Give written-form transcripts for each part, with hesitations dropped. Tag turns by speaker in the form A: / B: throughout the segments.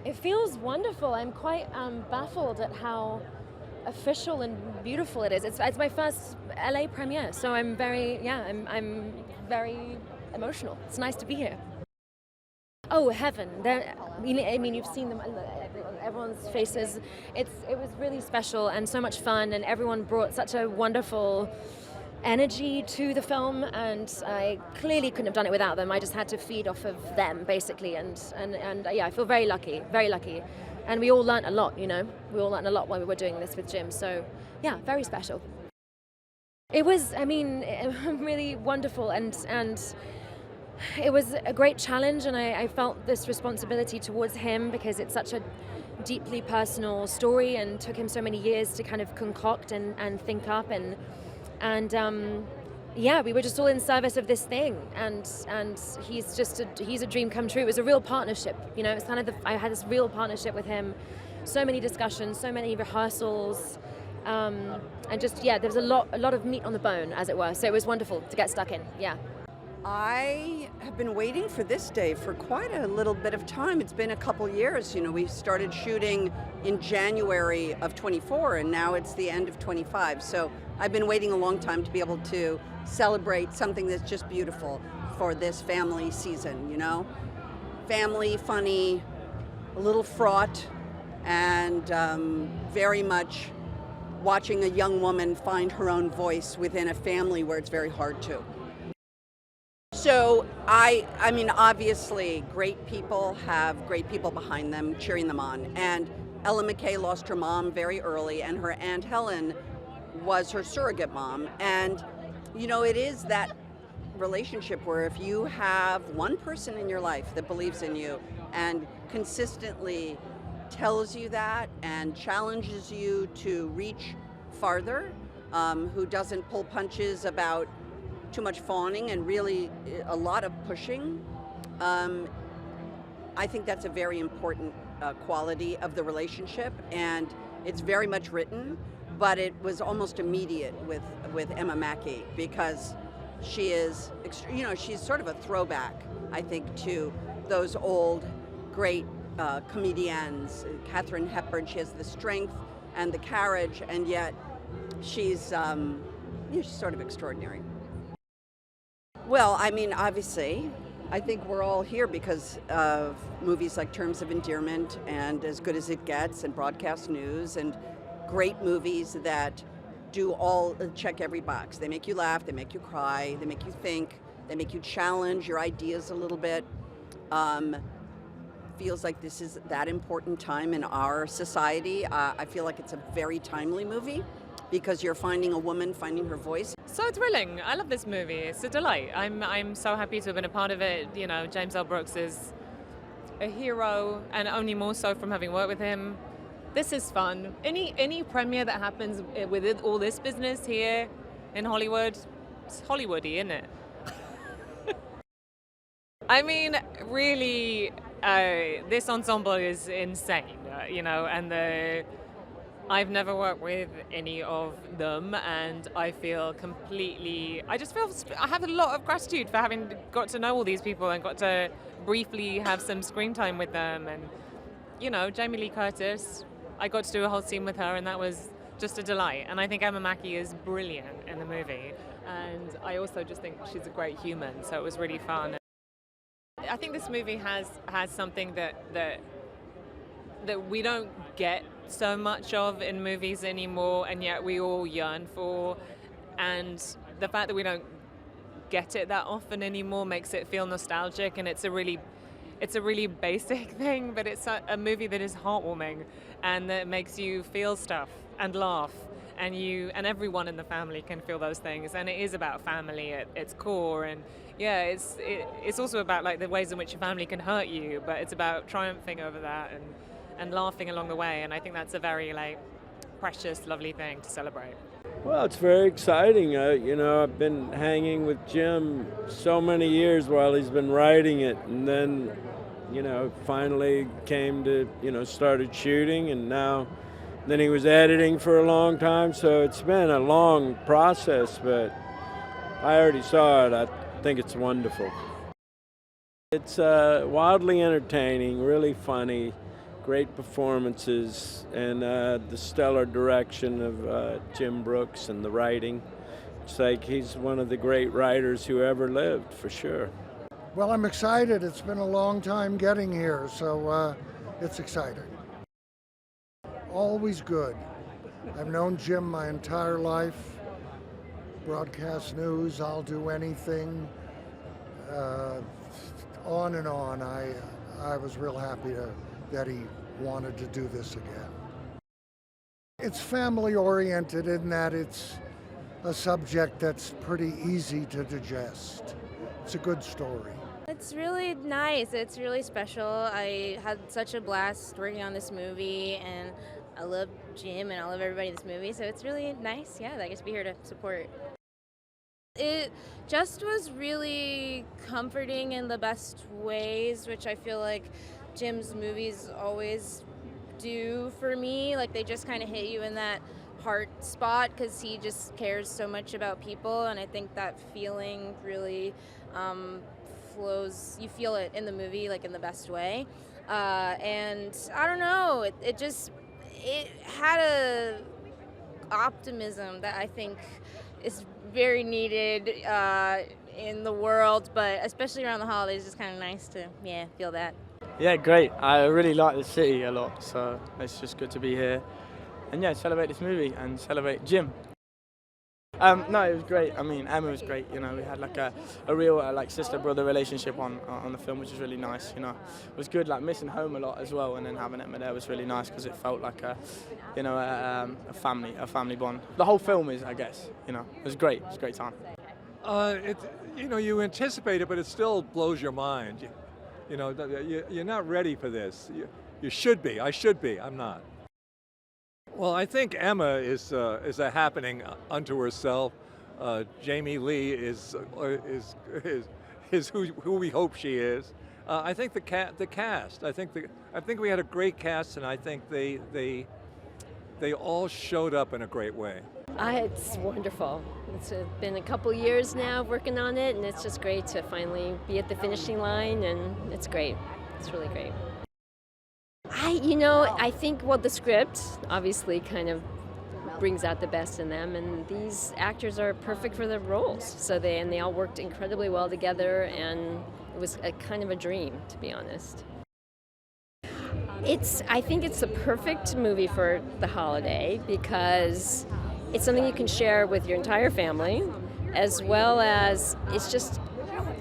A: It feels wonderful. I'm quite baffled at how official and beautiful it is. It's my first LA premiere, so I'm very emotional. It's nice to be here. Oh heaven! I mean, you've seen them. Everyone's faces. It was really special and so much fun, and everyone brought such a wonderful energy to the film, and I clearly couldn't have done it without them. I just had to feed off of them basically, and yeah, I feel very lucky, and we all learnt a lot. We all learnt a lot while we were doing this with Jim. So yeah, very special. It was, I mean, really wonderful, and it was a great challenge, and I felt this responsibility towards him because it's such a deeply personal story and took him so many years to kind of concoct and think up, and yeah, we were just all in service of this thing, and he's a dream come true. It was a real partnership, it's kind of I had this real partnership with him, so many discussions, so many rehearsals, and just there was a lot of meat on the bone, as it were. So it was wonderful to get stuck in. Yeah.
B: I have been waiting for this day for quite a little bit of time. It's been a couple years. We started shooting in January of 24, and now it's the end of 25. So I've been waiting a long time to be able to celebrate something that's just beautiful for this family season, Family, funny, a little fraught, and very much watching a young woman find her own voice within a family where it's very hard to. So I mean, obviously, great people have great people behind them, cheering them on. And Ella McKay lost her mom very early, and her Aunt Helen was her surrogate mom. And, it is that relationship where if you have one person in your life that believes in you and consistently tells you that and challenges you to reach farther, who doesn't pull punches about too much fawning and really a lot of pushing. I think that's a very important quality of the relationship, and it's very much written, but it was almost immediate with Emma Mackey, because she is, she's sort of a throwback, I think, to those old great comedians. Katharine Hepburn, she has the strength and the courage, and yet she's sort of extraordinary. Well, I mean, obviously, I think we're all here because of movies like Terms of Endearment and As Good as It Gets and Broadcast News, and great movies that do all check every box. They make you laugh, they make you cry, they make you think, they make you challenge your ideas a little bit. Feels like this is that important time in our society. I feel like it's a very timely movie because you're finding a woman finding her voice.
C: So thrilling. I love this movie. It's a delight. I'm so happy to have been a part of it. James L. Brooks is a hero, and only more so from having worked with him. This is fun. Any premiere that happens with all this business here in Hollywood, it's Hollywoody, isn't it? I mean, really, this ensemble is insane, and I've never worked with any of them, and I have a lot of gratitude for having got to know all these people and got to briefly have some screen time with them. And, Jamie Lee Curtis, I got to do a whole scene with her, and that was just a delight. And I think Emma Mackey is brilliant in the movie. And I also just think she's a great human, so it was really fun. I think this movie has something that we don't get so much of in movies anymore, and yet we all yearn for. And the fact that we don't get it that often anymore makes it feel nostalgic, and it's a really basic thing, but it's a movie that is heartwarming and that makes you feel stuff and laugh, and everyone in the family can feel those things, and it is about family at its core. And it's also about like the ways in which your family can hurt you, but it's about triumphing over that and laughing along the way. And I think that's a very precious, lovely thing to celebrate.
D: Well, it's very exciting. I've been hanging with Jim so many years while he's been writing it, and then, finally came to, started shooting, and then he was editing for a long time. So it's been a long process, but I already saw it. I think it's wonderful. It's wildly entertaining, really funny. great performances, and the stellar direction of Jim Brooks and the writing. It's like he's one of the great writers who ever lived, for sure.
E: Well, I'm excited. It's been a long time getting here, so it's exciting. Always good. I've known Jim my entire life. Broadcast news, I'll do anything. On and on. I was real happy that he wanted to do this again. It's family oriented in that it's a subject that's pretty easy to digest. It's a good story.
F: It's really nice. It's really special. I had such a blast working on this movie, and I love Jim and I love everybody in this movie, so it's really nice, yeah, that I get to be here to support. It just was really comforting in the best ways, which I feel like Jim's movies always do for me. Like, they just kind of hit you in that heart spot because he just cares so much about people, and I think that feeling really flows. You feel it in the movie, like, in the best way. And I don't know, it had a optimism that I think is very needed in the world, but especially around the holidays, it's kind of nice to feel that.
G: Yeah, great. I really like the city a lot, so it's just good to be here and celebrate this movie and celebrate Jim. No, it was great. I mean, Emma was great. You know, we had like a real like sister-brother relationship on the film, which was really nice. You know, it was good. Like missing home a lot as well, and then having Emma there was really nice because it felt like a family bond. The whole film is, I guess. You know, it was great. It was a great time.
H: You anticipate it, but it still blows your mind. You're not ready for this. You should be. I should be. I'm not. Well, I think Emma is a happening unto herself. Jamie Lee is who we hope she is. I think the cast. I think we had a great cast, and I think they all showed up in a great way.
I: It's wonderful. It's been a couple years now working on it, and it's just great to finally be at the finishing line, and it's great. It's really great. I think the script obviously kind of brings out the best in them, and these actors are perfect for their roles. So they all worked incredibly well together, and it was a kind of a dream, to be honest. I think it's the perfect movie for the holiday because it's something you can share with your entire family, as well as it's just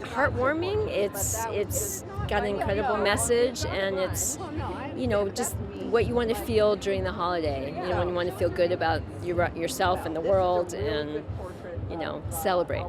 I: heartwarming. It's got an incredible message, and it's just what you want to feel during the holiday. When you want to feel good about yourself and the world, and celebrate.